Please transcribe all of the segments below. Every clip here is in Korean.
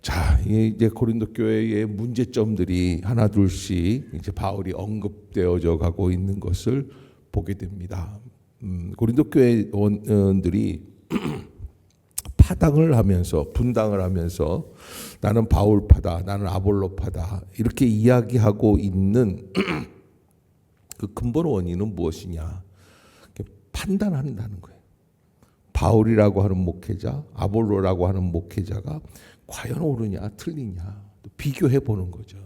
자, 이제 고린도 교회의 문제점들이 하나 둘씩 이제 바울이 언급되어져 가고 있는 것을 보게 됩니다. 고린도 교회원들이 파당을 하면서 분당을 하면서 나는 바울파다, 나는 아볼로파다 이렇게 이야기하고 있는 그 근본 원인은 무엇이냐? 판단한다는 거예요. 바울이라고 하는 목회자, 아볼로라고 하는 목회자가 과연 옳으냐 틀리냐 비교해 보는 거죠.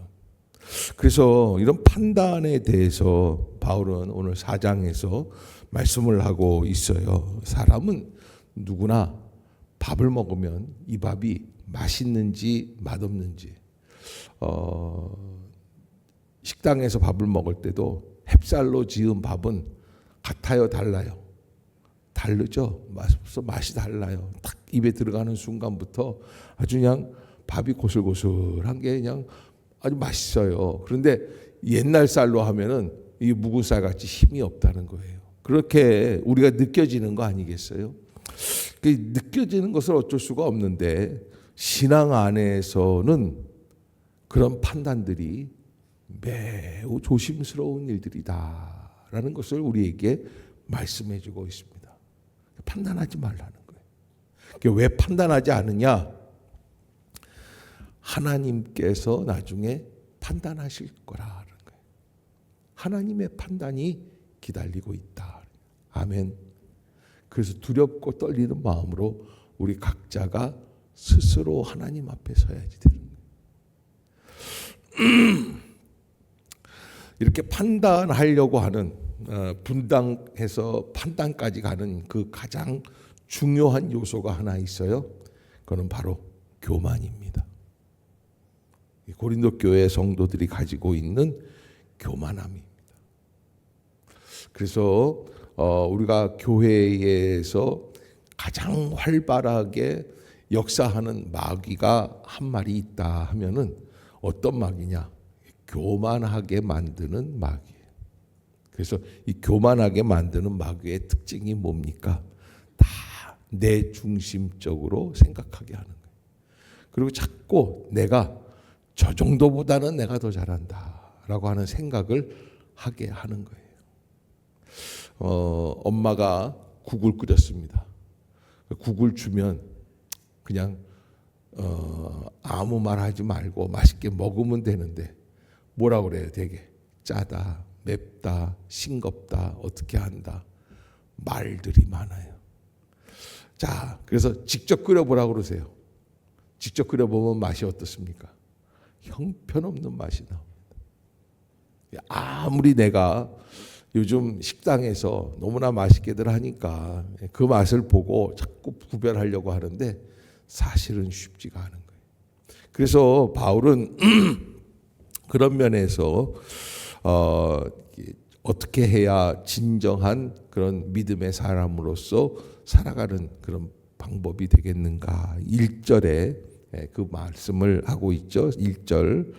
그래서 이런 판단에 대해서 바울은 오늘 4장에서 말씀을 하고 있어요. 사람은 누구나 밥을 먹으면 이 밥이 맛있는지 맛없는지 식당에서 밥을 먹을 때도 햅쌀로 지은 밥은 같아요 달라요? 다르죠. 맛이 달라요. 딱 입에 들어가는 순간부터 아주 그냥 밥이 고슬고슬한 게 그냥 아주 맛있어요. 그런데 옛날 쌀로 하면은 이 묵은 쌀 같이 힘이 없다는 거예요. 그렇게 우리가 느껴지는 거 아니겠어요? 그 느껴지는 것을 어쩔 수가 없는데 신앙 안에서는 그런 판단들이 매우 조심스러운 일들이다라는 것을 우리에게 말씀해주고 있습니다. 판단하지 말라는 거예요. 왜 판단하지 않느냐? 하나님께서 나중에 판단하실 거라는 거예요. 하나님의 판단이 기다리고 있다. 아멘. 그래서 두렵고 떨리는 마음으로 우리 각자가 스스로 하나님 앞에 서야지 되는 거예요. 이렇게 판단하려고 하는 분당해서 판단까지 가는 그 가장 중요한 요소가 하나 있어요. 그건 바로 교만입니다. 고린도 교회 성도들이 가지고 있는 교만함입니다. 그래서 우리가 교회에서 가장 활발하게 역사하는 마귀가 한 마리 있다 하면은 어떤 마귀냐? 교만하게 만드는 마귀예요. 그래서 이 교만하게 만드는 마귀의 특징이 뭡니까? 다 내 중심적으로 생각하게 하는 거예요. 그리고 자꾸 내가 저 정도보다는 내가 더 잘한다라고 하는 생각을 하게 하는 거예요. 엄마가 국을 끓였습니다. 국을 주면 그냥 아무 말 하지 말고 맛있게 먹으면 되는데 뭐라 그래요? 되게 짜다, 맵다, 싱겁다, 어떻게 한다. 말들이 많아요. 자, 그래서 직접 끓여보라고 그러세요. 직접 끓여보면 맛이 어떻습니까? 형편없는 맛이 나옵니다. 아무리 내가 요즘 식당에서 너무나 맛있게들 하니까 그 맛을 보고 자꾸 구별하려고 하는데 사실은 쉽지가 않은 거예요. 그래서 바울은 그런 면에서 어떻게 해야 진정한 그런 믿음의 사람으로서 살아가는 그런 방법이 되겠는가. 1절에 그 말씀을 하고 있죠. 1절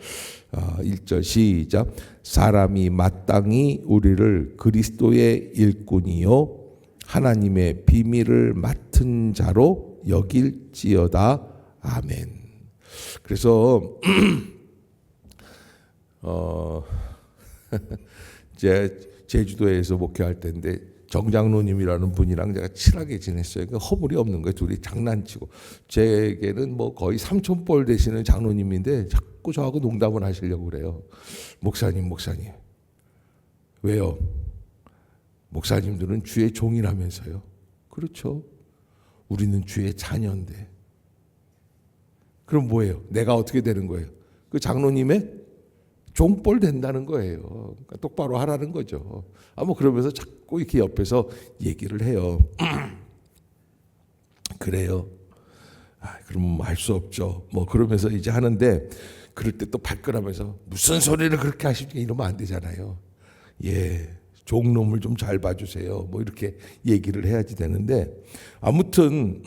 시작. 사람이 마땅히 우리를 그리스도의 일꾼이요 하나님의 비밀을 맡은 자로 여길지어다. 아멘. 그래서 제주도에서 목회할 때인데 정장로님이라는 분이랑 제가 친하게 지냈어요. 그러니까 허물이 없는 거예요. 둘이 장난치고. 제게는 뭐 거의 삼촌뻘 되시는 장로님인데 자꾸 저하고 농담을 하시려고 그래요. 목사님. 왜요? 목사님들은 주의 종이라면서요. 그렇죠. 우리는 주의 자녀인데. 그럼 뭐예요? 내가 어떻게 되는 거예요? 그 장로님의 종뻘 된다는 거예요. 그러니까 똑바로 하라는 거죠. 뭐 그러면서 자꾸 이렇게 옆에서 얘기를 해요. 그래요. 그러면 뭐 할 수 없죠. 뭐 그러면서 이제 하는데 그럴 때 또 발끈하면서 무슨 소리를 그렇게 하십니까? 이러면 안 되잖아요. 예, 종놈을 좀 잘 봐주세요. 뭐 이렇게 얘기를 해야지 되는데 아무튼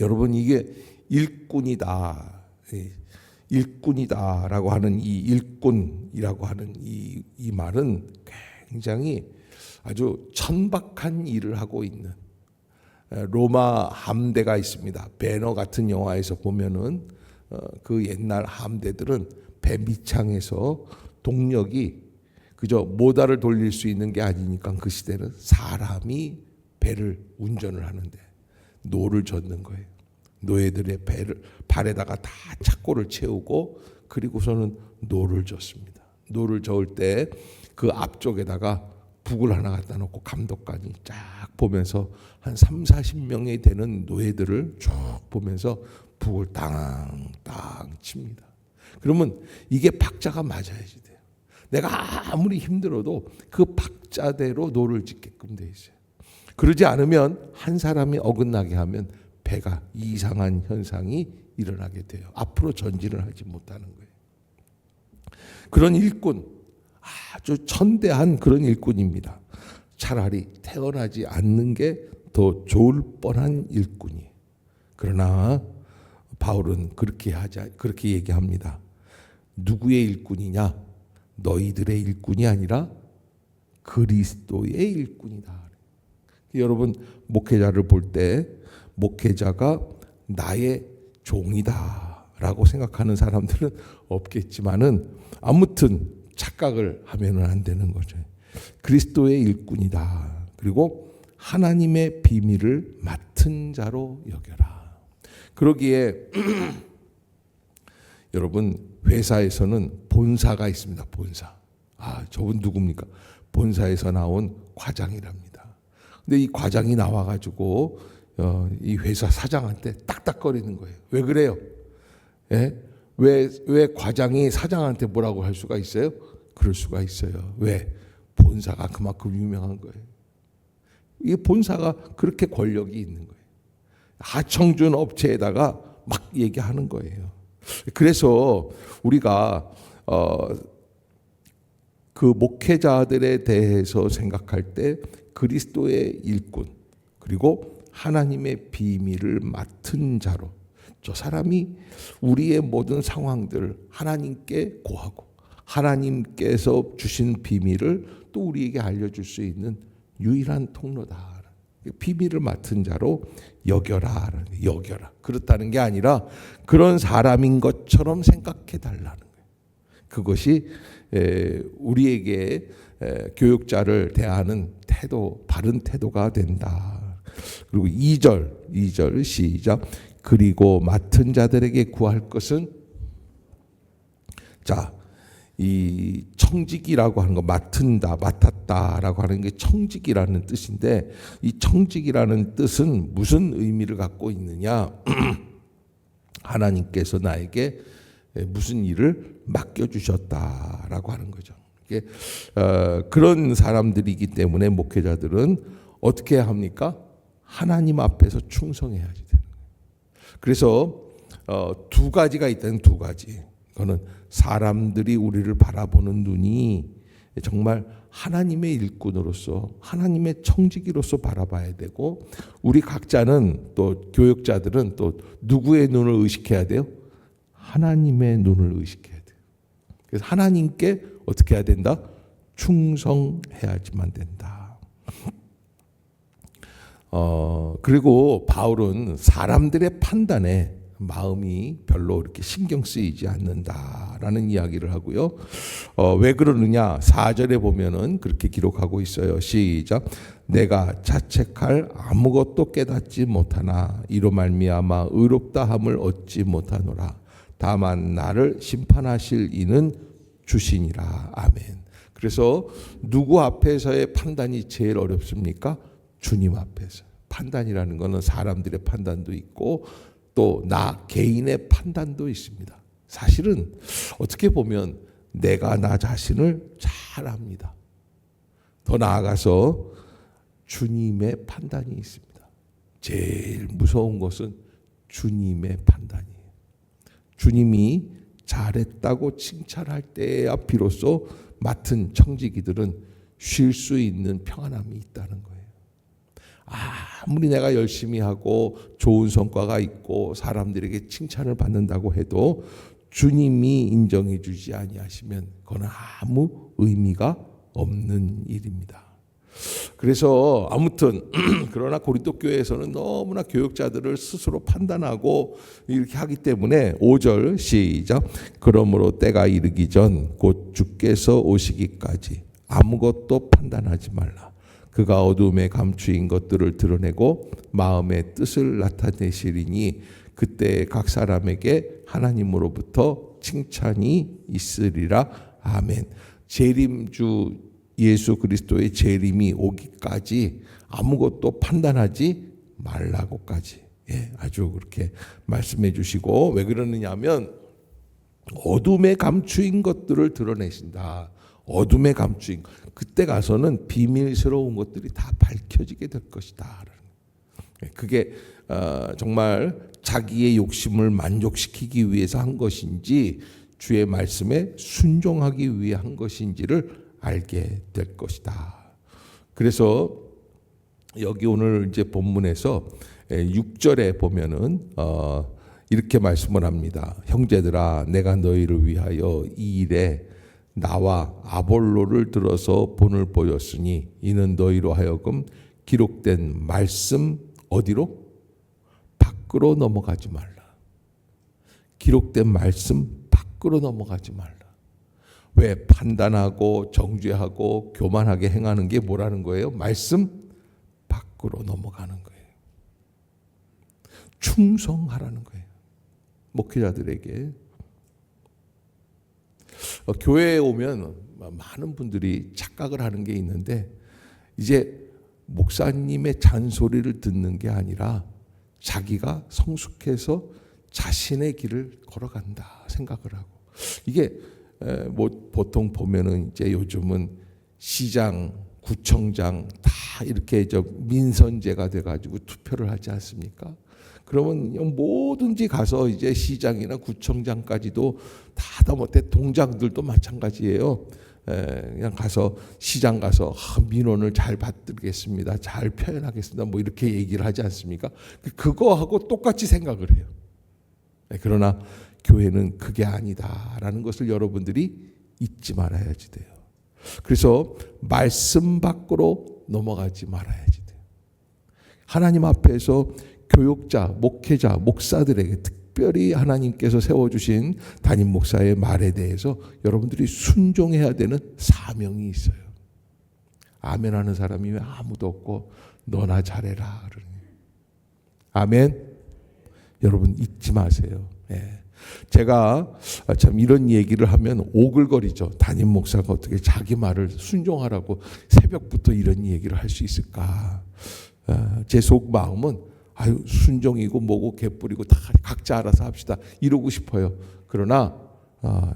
여러분 이게 일꾼이다. 일꾼이다라고 하는 이 일꾼이라고 하는 이 말은 굉장히 아주 천박한 일을 하고 있는 로마 함대가 있습니다. 배너 같은 영화에서 보면은 그 옛날 함대들은 배 밑창에서 동력이 그저 모다를 돌릴 수 있는 게 아니니까 그 시대는 사람이 배를 운전을 하는데 노를 젓는 거예요. 노예들의 배를 발에다가 다 착고를 채우고 그리고서는 노를 젓습니다. 노를 저을 때 그 앞쪽에다가 북을 하나 갖다 놓고 감독관이 쫙 보면서 한 3, 40명이 되는 노예들을 쭉 보면서 북을 땅땅 칩니다. 그러면 이게 박자가 맞아야지 돼요. 내가 아무리 힘들어도 그 박자대로 노를 짓게끔 돼 있어요. 그러지 않으면 한 사람이 어긋나게 하면 배가 이상한 현상이 일어나게 돼요. 앞으로 전진을 하지 못하는 거예요. 그런 일꾼, 아주 천대한 그런 일꾼입니다. 차라리 태어나지 않는 게 더 좋을 뻔한 일꾼이에요. 그러나 바울은 그렇게 얘기합니다. 누구의 일꾼이냐? 너희들의 일꾼이 아니라 그리스도의 일꾼이다. 여러분 목회자를 볼 때 목회자가 나의 종이다라고 생각하는 사람들은 없겠지만은 아무튼 착각을 하면은 안 되는 거죠. 그리스도의 일꾼이다. 그리고 하나님의 비밀을 맡은 자로 여겨라. 그러기에 여러분 회사에서는 본사가 있습니다. 본사. 저분 누굽니까? 본사에서 나온 과장이랍니다. 근데 이 과장이 나와가지고 이 회사 사장한테 딱딱거리는 거예요. 왜 그래요? 예? 왜 과장이 사장한테 뭐라고 할 수가 있어요? 그럴 수가 있어요. 왜? 본사가 그만큼 유명한 거예요. 이 본사가 그렇게 권력이 있는 거예요. 하청준 업체에다가 막 얘기하는 거예요. 그래서 우리가 그 목회자들에 대해서 생각할 때 그리스도의 일꾼 그리고 하나님의 비밀을 맡은 자로 저 사람이 우리의 모든 상황들을 하나님께 고하고 하나님께서 주신 비밀을 또 우리에게 알려줄 수 있는 유일한 통로다. 비밀을 맡은 자로 여겨라. 그렇다는 게 아니라 그런 사람인 것처럼 생각해 달라는 거예요. 그것이 우리에게 교육자를 대하는 태도, 바른 태도가 된다. 그리고 2절 시작. 그리고 맡은 자들에게 구할 것은 이 청직이라고 하는 거 맡았다라고 하는 게 청직이라는 뜻인데 이 청직이라는 뜻은 무슨 의미를 갖고 있느냐? 하나님께서 나에게 무슨 일을 맡겨주셨다라고 하는 거죠. 그런 사람들이기 때문에 목회자들은 어떻게 합니까? 하나님 앞에서 충성해야지 되는 거예요. 그래서 두 가지가 있다는 두 가지. 그거는 사람들이 우리를 바라보는 눈이 정말 하나님의 일꾼으로서 하나님의 청지기로서 바라봐야 되고 우리 각자는 또 교육자들은 또 누구의 눈을 의식해야 돼요? 하나님의 눈을 의식해야 돼요. 그래서 하나님께 어떻게 해야 된다? 충성해야지만 된다. 그리고 바울은 사람들의 판단에 마음이 별로 이렇게 신경 쓰이지 않는다라는 이야기를 하고요. 왜 그러느냐? 4절에 보면은 그렇게 기록하고 있어요. 시작. 내가 자책할 아무것도 깨닫지 못하나 이로 말미암아 의롭다함을 얻지 못하노라. 다만 나를 심판하실 이는 주시니라. 아멘. 그래서 누구 앞에서의 판단이 제일 어렵습니까? 주님 앞에서. 판단이라는 것은 사람들의 판단도 있고 또 나 개인의 판단도 있습니다. 사실은 어떻게 보면 내가 나 자신을 잘 압니다. 더 나아가서 주님의 판단이 있습니다. 제일 무서운 것은 주님의 판단이에요. 주님이 잘했다고 칭찬할 때야 비로소 맡은 청지기들은 쉴 수 있는 평안함이 있다는 거예요. 아무리 내가 열심히 하고 좋은 성과가 있고 사람들에게 칭찬을 받는다고 해도 주님이 인정해 주지 아니하시면 그건 아무 의미가 없는 일입니다. 그래서 아무튼 그러나 고린도 교회에서는 너무나 교역자들을 스스로 판단하고 이렇게 하기 때문에 5절 시작. 그러므로 때가 이르기 전 곧 주께서 오시기까지 아무것도 판단하지 말라. 그가 어둠에 감추인 것들을 드러내고 마음의 뜻을 나타내시리니 그때 각 사람에게 하나님으로부터 칭찬이 있으리라. 아멘. 재림주 예수 그리스도의 재림이 오기까지 아무것도 판단하지 말라고까지 아주 그렇게 말씀해 주시고, 왜 그러느냐 하면 어둠에 감추인 것들을 드러내신다. 어둠에 감추인 그때 가서는 비밀스러운 것들이 다 밝혀지게 될 것이다. 그게 정말 자기의 욕심을 만족시키기 위해서 한 것인지 주의 말씀에 순종하기 위해 한 것인지를 알게 될 것이다. 그래서 여기 오늘 이제 본문에서 6절에 보면은 이렇게 말씀을 합니다. 형제들아, 내가 너희를 위하여 이 일에 나와 아볼로를 들어서 본을 보였으니 이는 너희로 하여금 기록된 말씀 어디로? 밖으로 넘어가지 말라. 기록된 말씀 밖으로 넘어가지 말라. 왜? 판단하고 정죄하고 교만하게 행하는 게 뭐라는 거예요? 말씀 밖으로 넘어가는 거예요. 충성하라는 거예요. 목회자들에게. 교회에 오면 많은 분들이 착각을 하는 게 있는데, 이제 목사님의 잔소리를 듣는 게 아니라 자기가 성숙해서 자신의 길을 걸어간다 생각을 하고, 이게 뭐 보통 보면은 이제 요즘은 시장, 구청장 다 이렇게 민선제가 돼가지고 투표를 하지 않습니까? 그러면 뭐든지 가서 이제 시장이나 구청장까지도 다 못해 동장들도 마찬가지예요. 그냥 가서 시장 가서 민원을 잘 받들겠습니다, 잘 표현하겠습니다, 뭐 이렇게 얘기를 하지 않습니까? 그거하고 똑같이 생각을 해요. 그러나 교회는 그게 아니다라는 것을 여러분들이 잊지 말아야지 돼요. 그래서 말씀 밖으로 넘어가지 말아야지 돼요. 하나님 앞에서 교육자, 목회자, 목사들에게 특별히 하나님께서 세워주신 담임 목사의 말에 대해서 여러분들이 순종해야 되는 사명이 있어요. 아멘 하는 사람이 왜 아무도 없고 너나 잘해라 그러니. 아멘. 여러분 잊지 마세요. 제가 참 이런 얘기를 하면 오글거리죠. 담임 목사가 어떻게 자기 말을 순종하라고 새벽부터 이런 얘기를 할 수 있을까. 제 속 마음은 아유 순종이고 뭐고 개뿔이고 다 각자 알아서 합시다 이러고 싶어요. 그러나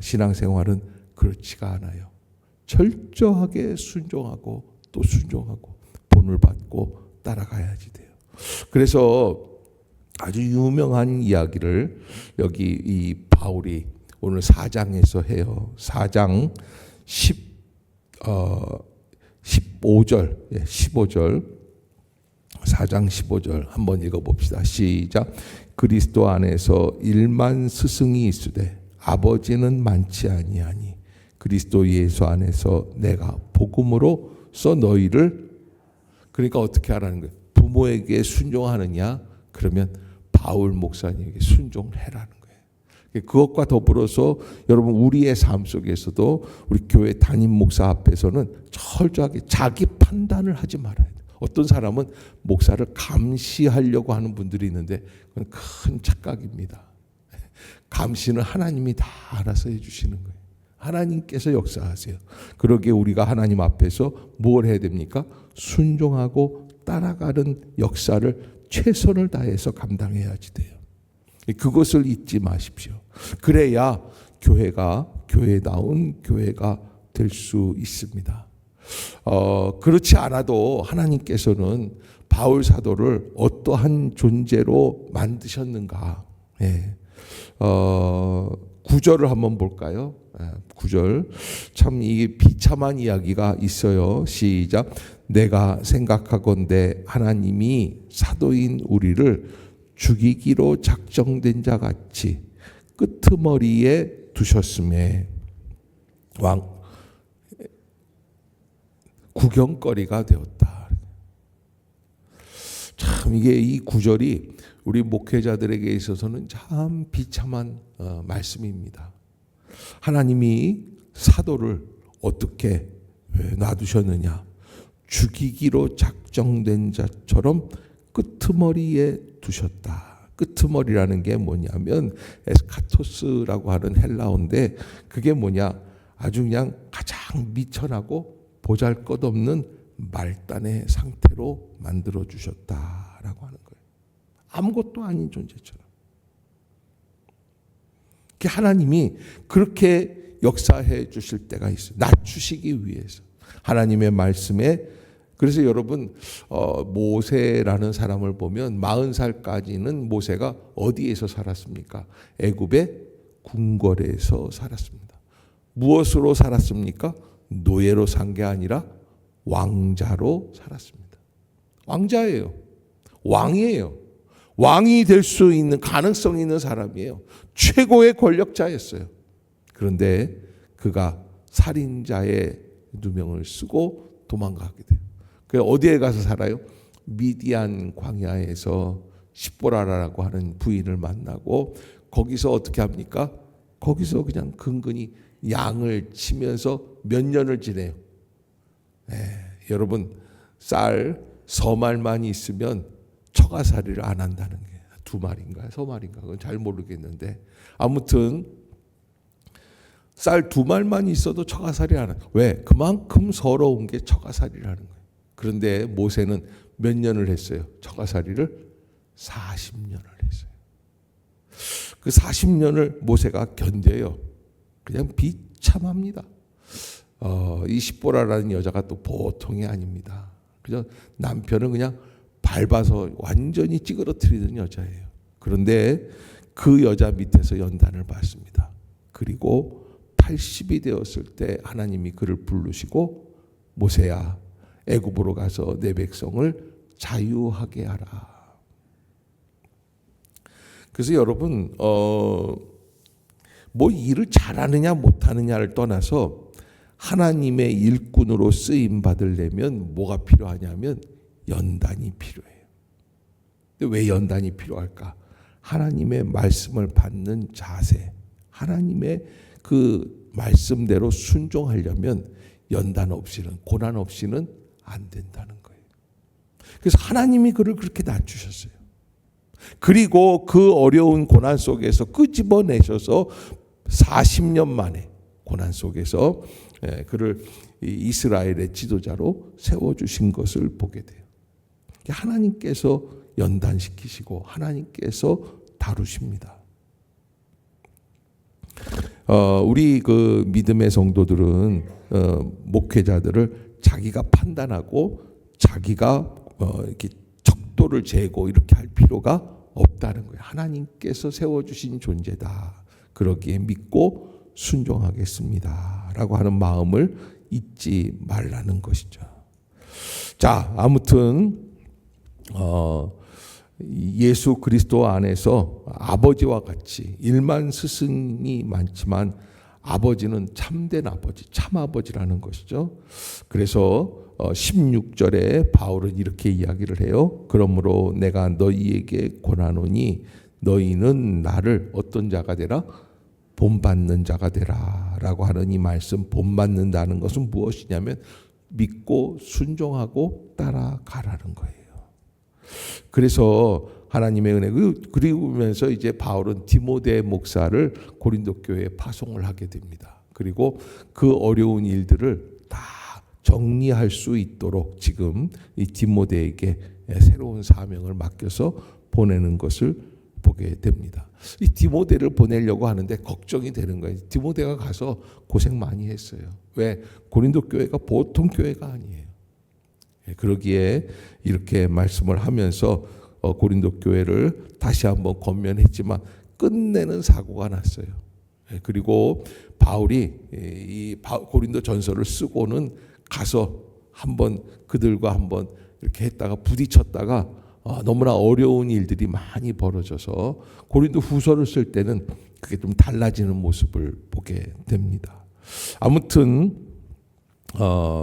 신앙생활은 그렇지가 않아요. 철저하게 순종하고 또 순종하고 본을 받고 따라가야지 돼요. 그래서 아주 유명한 이야기를 여기 이 바울이 오늘 4장에서 해요. 4장 15절 4장 15절 한번 읽어봅시다. 시작. 그리스도 안에서 1만 스승이 있으되 아버지는 많지 아니하니 그리스도 예수 안에서 내가 복음으로써 너희를, 그러니까 어떻게 하라는 거예요? 부모에게 순종하느냐? 그러면 바울 목사님에게 순종해라는 거예요. 그것과 더불어서 여러분 우리의 삶 속에서도 우리 교회 담임 목사 앞에서는 철저하게 자기 판단을 하지 말아야 돼요. 어떤 사람은 목사를 감시하려고 하는 분들이 있는데 그건 큰 착각입니다. 감시는 하나님이 다 알아서 해주시는 거예요. 하나님께서 역사하세요. 그러기에 우리가 하나님 앞에서 뭘 해야 됩니까? 순종하고 따라가는 역사를 최선을 다해서 감당해야지 돼요. 그것을 잊지 마십시오. 그래야 교회가 교회다운 교회가 될 수 있습니다. 그렇지 않아도 하나님께서는 바울 사도를 어떠한 존재로 만드셨는가? 9절을 한번 볼까요? 9절. 참 이게 비참한 이야기가 있어요. 시작. 내가 생각하건대 하나님이 사도인 우리를 죽이기로 작정된 자 같이 끄트머리에 두셨음에 구경거리가 되었다. 참 이게 이 구절이 우리 목회자들에게 있어서는 참 비참한 말씀입니다. 하나님이 사도를 어떻게 놔두셨느냐? 죽이기로 작정된 자처럼 끄트머리에 두셨다. 끄트머리라는 게 뭐냐면 에스카토스라고 하는 헬라어인데 그게 뭐냐? 아주 그냥 가장 미천하고 보잘것없는 말단의 상태로 만들어 주셨다라고 하는 거예요. 아무것도 아닌 존재처럼. 하나님이 그렇게 역사해 주실 때가 있어요. 낮추시기 위해서. 하나님의 말씀에. 그래서 여러분 모세라는 사람을 보면 40살까지는 모세가 어디에서 살았습니까? 애굽의 궁궐에서 살았습니다. 무엇으로 살았습니까? 노예로 산 게 아니라 왕자로 살았습니다. 왕자예요. 왕이에요. 왕이 될 수 있는 가능성이 있는 사람이에요. 최고의 권력자였어요. 그런데 그가 살인자의 누명을 쓰고 도망가게 돼요. 그래서 어디에 가서 살아요? 미디안 광야에서 십보라라고 하는 부인을 만나고 거기서 어떻게 합니까? 거기서 그냥 근근히 양을 치면서 몇 년을 지내요. 여러분 서말만 있으면 처가살이를 안 한다는 게 두 말인가 서말인가 그건 잘 모르겠는데 아무튼 쌀 두 말만 있어도 처가살이 안 한다. 왜? 그만큼 서러운 게 처가살이라는 거예요. 그런데 모세는 몇 년을 했어요? 처가살이를 40년을 했어요. 그 40년을 모세가 견뎌요. 그냥 비참합니다. 이 십보라라는 여자가 또 보통이 아닙니다. 그죠? 남편은 그냥 밟아서 완전히 찌그러뜨리는 여자예요. 그런데 그 여자 밑에서 연단을 받습니다. 그리고 80이 되었을 때 하나님이 그를 부르시고 모세야 애굽으로 가서 내 백성을 자유하게 하라. 그래서 여러분 뭐 일을 잘하느냐 못하느냐를 떠나서 하나님의 일꾼으로 쓰임 받으려면 뭐가 필요하냐면 연단이 필요해요. 근데 왜 연단이 필요할까? 하나님의 말씀을 받는 자세, 하나님의 그 말씀대로 순종하려면 연단 없이는, 고난 없이는 안 된다는 거예요. 그래서 하나님이 그를 그렇게 낮추셨어요. 그리고 그 어려운 고난 속에서 끄집어내셔서 40년 만에 고난 속에서 그를 이스라엘의 지도자로 세워주신 것을 보게 돼요. 하나님께서 연단시키시고 하나님께서 다루십니다. 우리 그 믿음의 성도들은 목회자들을 자기가 판단하고 자기가 이렇게 척도를 재고 이렇게 할 필요가 없다는 거예요. 하나님께서 세워주신 존재다. 그러기에 믿고 순종하겠습니다라고 하는 마음을 잊지 말라는 것이죠. 자, 아무튼 예수 그리스도 안에서 아버지와 같이 일만 스승이 많지만 아버지는 참된 아버지, 참 아버지라는 것이죠. 그래서 16절에 바울은 이렇게 이야기를 해요. 그러므로 내가 너희에게 권하노니 너희는 나를 어떤 자가 되라? 본받는 자가 되라 라고 하는 이 말씀, 본받는다는 것은 무엇이냐면 믿고 순종하고 따라가라는 거예요. 그래서 하나님의 은혜, 그리고면서 이제 바울은 디모데 목사를 고린도 교회에 파송을 하게 됩니다. 그리고 그 어려운 일들을 다 정리할 수 있도록 지금 이 디모데에게 새로운 사명을 맡겨서 보내는 것을 보게 됩니다. 이 디모데를 보내려고 하는데 걱정이 되는 거예요. 디모데가 가서 고생 많이 했어요. 왜? 고린도 교회가 보통 교회가 아니에요. 그러기에 이렇게 말씀을 하면서 고린도 교회를 다시 한번 권면했지만 끝내는 사고가 났어요. 그리고 바울이 이 고린도 전서를 쓰고는 가서 한번 그들과 한번 이렇게 했다가 부딪혔다가 너무나 어려운 일들이 많이 벌어져서 고린도 후서를 쓸 때는 그게 좀 달라지는 모습을 보게 됩니다. 아무튼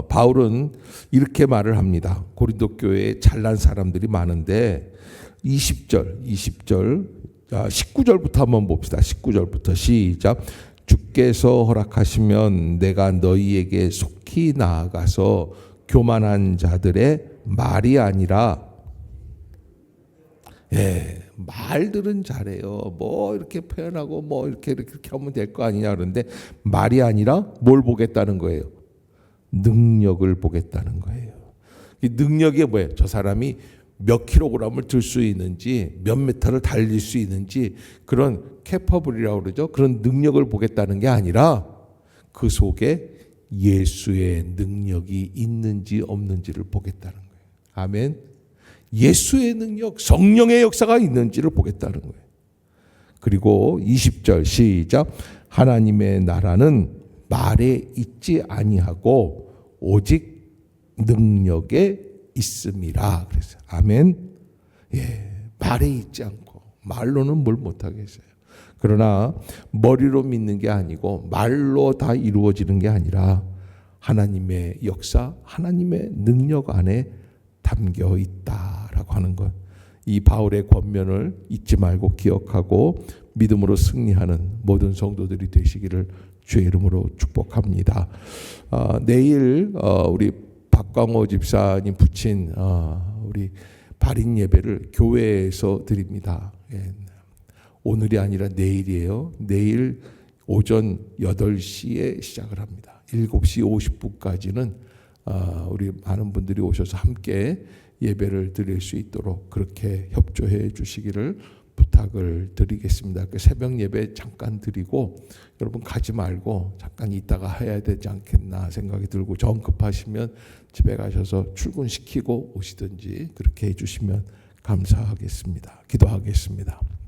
바울은 이렇게 말을 합니다. 고린도 교회에 잘난 사람들이 많은데 20절 19절부터 한번 봅시다. 19절부터 시작. 주께서 허락하시면 내가 너희에게 속히 나아가서 교만한 자들의 말이 아니라, 말들은 잘해요. 뭐 이렇게 표현하고 뭐 이렇게 하면 될 거 아니냐 그러는데 말이 아니라 뭘 보겠다는 거예요? 능력을 보겠다는 거예요. 이 능력이 뭐예요? 저 사람이 몇 킬로그램을 들 수 있는지, 몇 미터를 달릴 수 있는지, 그런 캐퍼블이라고 그러죠. 그런 능력을 보겠다는 게 아니라 그 속에 예수의 능력이 있는지 없는지를 보겠다는 거예요. 아멘. 예수의 능력, 성령의 역사가 있는지를 보겠다는 거예요. 그리고 20절 시작. 하나님의 나라는 말에 있지 아니하고 오직 능력에 있음이라 그랬어요. 아멘. 말에 있지 않고 말로는 뭘 못하겠어요. 그러나 머리로 믿는 게 아니고 말로 다 이루어지는 게 아니라 하나님의 역사, 하나님의 능력 안에 담겨 있다라고 하는 것. 이 바울의 권면을 잊지 말고 기억하고 믿음으로 승리하는 모든 성도들이 되시기를 주의 이름으로 축복합니다. 내일 우리 박광호 집사님 붙인 우리 발인 예배를 교회에서 드립니다. 오늘이 아니라 내일이에요. 내일 오전 8시에 시작을 합니다. 7시 50분까지는 우리 많은 분들이 오셔서 함께 예배를 드릴 수 있도록 그렇게 협조해 주시기를 부탁을 드리겠습니다. 그 새벽 예배 잠깐 드리고 여러분 가지 말고 잠깐 있다가 해야 되지 않겠나 생각이 들고 정 급하시면 집에 가셔서 출근시키고 오시든지 그렇게 해주시면 감사하겠습니다. 기도하겠습니다.